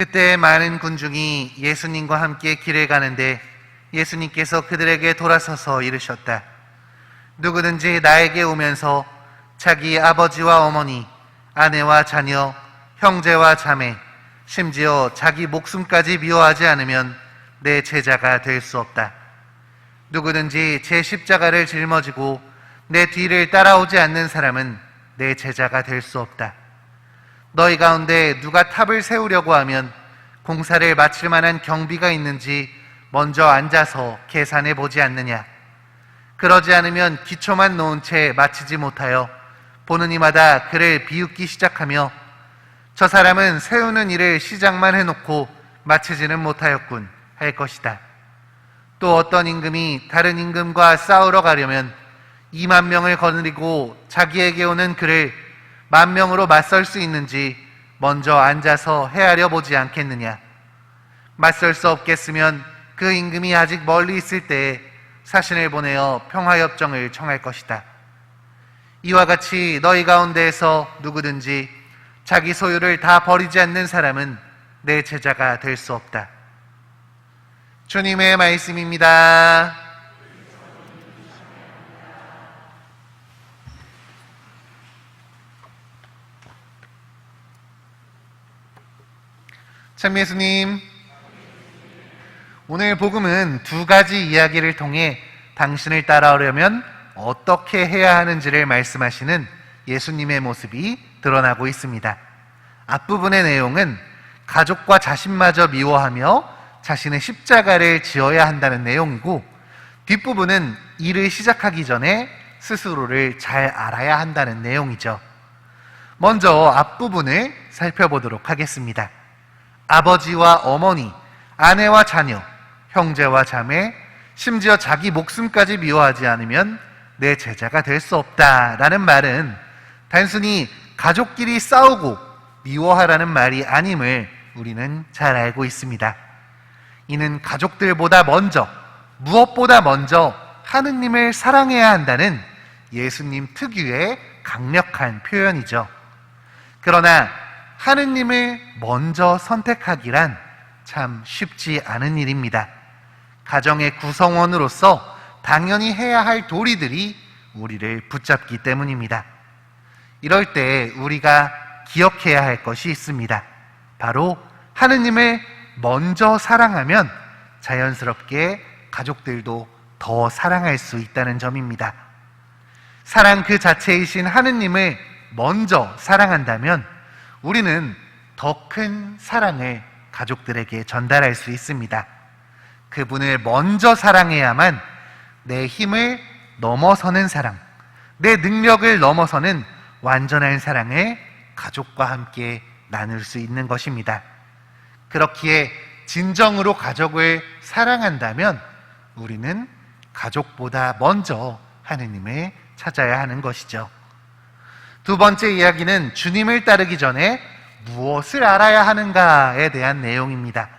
그때 많은 군중이 예수님과 함께 길을 가는데 예수님께서 그들에게 돌아서서 이르셨다. 누구든지 나에게 오면서 자기 아버지와 어머니, 아내와 자녀, 형제와 자매, 심지어 자기 목숨까지 미워하지 않으면 내 제자가 될 수 없다. 누구든지 제 십자가를 짊어지고 내 뒤를 따라오지 않는 사람은 내 제자가 될 수 없다. 너희 가운데 누가 탑을 세우려고 하면 공사를 마칠 만한 경비가 있는지 먼저 앉아서 계산해 보지 않느냐. 그러지 않으면 기초만 놓은 채 마치지 못하여 보는 이마다 그를 비웃기 시작하며 저 사람은 세우는 일을 시작만 해놓고 마치지는 못하였군 할 것이다. 또 어떤 임금이 다른 임금과 싸우러 가려면 2만 명을 거느리고 자기에게 오는 그를 10,000명으로 맞설 수 있는지 먼저 앉아서 헤아려 보지 않겠느냐. 맞설 수 없겠으면 그 임금이 아직 멀리 있을 때에 사신을 보내어 평화협정을 청할 것이다. 이와 같이 너희 가운데에서 누구든지 자기 소유를 다 버리지 않는 사람은 내 제자가 될 수 없다. 주님의 말씀입니다. 참 예수님, 오늘 복음은 두 가지 이야기를 통해 당신을 따라오려면 어떻게 해야 하는지를 말씀하시는 예수님의 모습이 드러나고 있습니다. 앞부분의 내용은 가족과 자신마저 미워하며 자신의 십자가를 지어야 한다는 내용이고, 뒷부분은 일을 시작하기 전에 스스로를 잘 알아야 한다는 내용이죠. 먼저 앞부분을 살펴보도록 하겠습니다. 아버지와 어머니, 아내와 자녀, 형제와 자매, 심지어 자기 목숨까지 미워하지 않으면 내 제자가 될 수 없다라는 말은 단순히 가족끼리 싸우고 미워하라는 말이 아님을 우리는 잘 알고 있습니다. 이는 가족들보다 먼저, 무엇보다 먼저 하느님을 사랑해야 한다는 예수님 특유의 강력한 표현이죠. 그러나 하느님을 먼저 선택하기란 참 쉽지 않은 일입니다. 가정의 구성원으로서 당연히 해야 할 도리들이 우리를 붙잡기 때문입니다. 이럴 때 우리가 기억해야 할 것이 있습니다. 바로 하느님을 먼저 사랑하면 자연스럽게 가족들도 더 사랑할 수 있다는 점입니다. 사랑 그 자체이신 하느님을 먼저 사랑한다면 우리는 더 큰 사랑을 가족들에게 전달할 수 있습니다. 그분을 먼저 사랑해야만 내 힘을 넘어서는 사랑, 내 능력을 넘어서는 완전한 사랑을 가족과 함께 나눌 수 있는 것입니다. 그렇기에 진정으로 가족을 사랑한다면 우리는 가족보다 먼저 하느님을 찾아야 하는 것이죠. 두 번째 이야기는 주님을 따르기 전에 무엇을 알아야 하는가에 대한 내용입니다.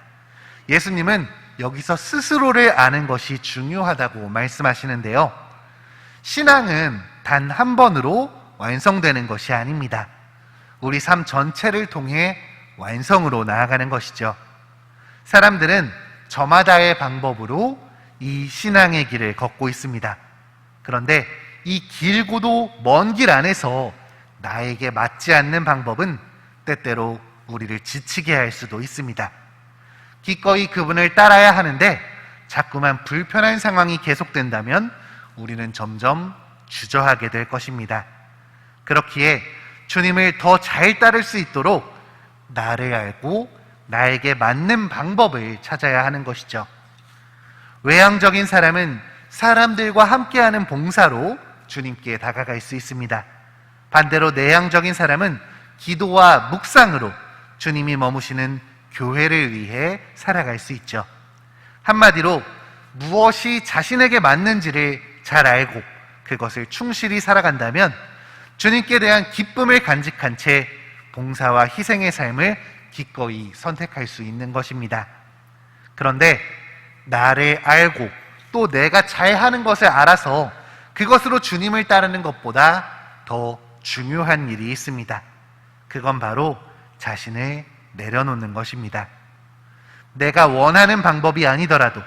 예수님은 여기서 스스로를 아는 것이 중요하다고 말씀하시는데요. 신앙은 단 한 번으로 완성되는 것이 아닙니다. 우리 삶 전체를 통해 완성으로 나아가는 것이죠. 사람들은 저마다의 방법으로 이 신앙의 길을 걷고 있습니다. 그런데 이 길고도 먼 길 안에서 나에게 맞지 않는 방법은 때때로 우리를 지치게 할 수도 있습니다. 기꺼이 그분을 따라야 하는데 자꾸만 불편한 상황이 계속된다면 우리는 점점 주저하게 될 것입니다. 그렇기에 주님을 더 잘 따를 수 있도록 나를 알고 나에게 맞는 방법을 찾아야 하는 것이죠. 외향적인 사람은 사람들과 함께하는 봉사로 주님께 다가갈 수 있습니다. 반대로 내향적인 사람은 기도와 묵상으로 주님이 머무시는 교회를 위해 살아갈 수 있죠. 한마디로 무엇이 자신에게 맞는지를 잘 알고 그것을 충실히 살아간다면 주님께 대한 기쁨을 간직한 채 봉사와 희생의 삶을 기꺼이 선택할 수 있는 것입니다. 그런데 나를 알고 또 내가 잘하는 것을 알아서 그것으로 주님을 따르는 것보다 더 중요한 일이 있습니다. 그건 바로 자신을 내려놓는 것입니다. 내가 원하는 방법이 아니더라도,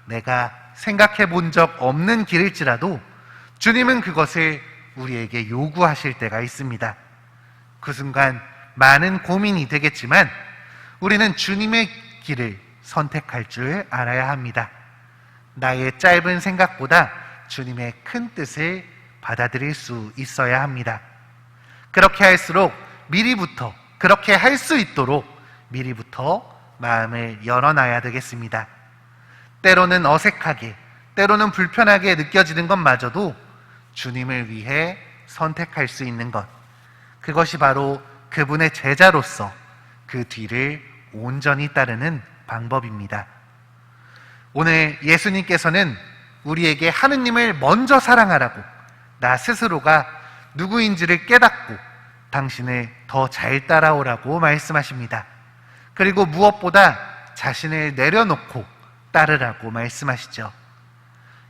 내가 생각해 본 적 없는 길일지라도 주님은 그것을 우리에게 요구하실 때가 있습니다. 그 순간 많은 고민이 되겠지만 우리는 주님의 길을 선택할 줄 알아야 합니다. 나의 짧은 생각보다 주님의 큰 뜻을 받아들일 수 있어야 합니다. 그렇게 할수록 미리부터, 그렇게 할 수 있도록 미리부터 마음을 열어놔야 되겠습니다. 때로는 어색하게, 때로는 불편하게 느껴지는 것마저도 주님을 위해 선택할 수 있는 것, 그것이 바로 그분의 제자로서 그 뒤를 온전히 따르는 방법입니다. 오늘 예수님께서는 우리에게 하느님을 먼저 사랑하라고, 나 스스로가 누구인지를 깨닫고 당신을 더 잘 따라오라고 말씀하십니다. 그리고 무엇보다 자신을 내려놓고 따르라고 말씀하시죠.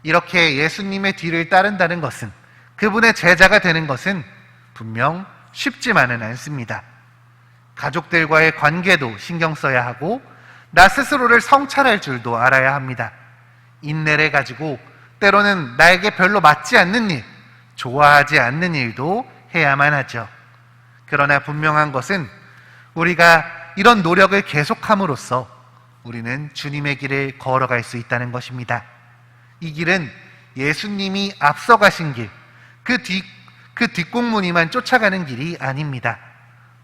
이렇게 예수님의 뒤를 따른다는 것은, 그분의 제자가 되는 것은 분명 쉽지만은 않습니다. 가족들과의 관계도 신경 써야 하고 나 스스로를 성찰할 줄도 알아야 합니다. 인내를 가지고 때로는 나에게 별로 맞지 않는 일, 좋아하지 않는 일도 해야만 하죠. 그러나 분명한 것은 우리가 이런 노력을 계속함으로써 우리는 주님의 길을 걸어갈 수 있다는 것입니다. 이 길은 예수님이 앞서가신 길, 그 뒷공무니만 쫓아가는 길이 아닙니다.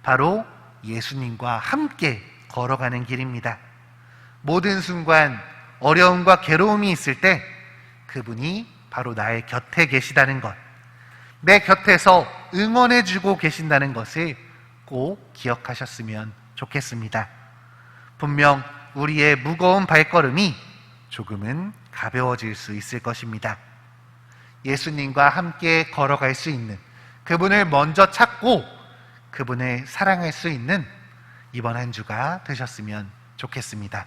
바로 예수님과 함께 걸어가는 길입니다. 모든 순간 어려움과 괴로움이 있을 때 그분이 바로 나의 곁에 계시다는 것, 내 곁에서 응원해주고 계신다는 것을 꼭 기억하셨으면 좋겠습니다. 분명 우리의 무거운 발걸음이 조금은 가벼워질 수 있을 것입니다. 예수님과 함께 걸어갈 수 있는, 그분을 먼저 찾고 그분을 사랑할 수 있는 이번 한 주가 되셨으면 좋겠습니다.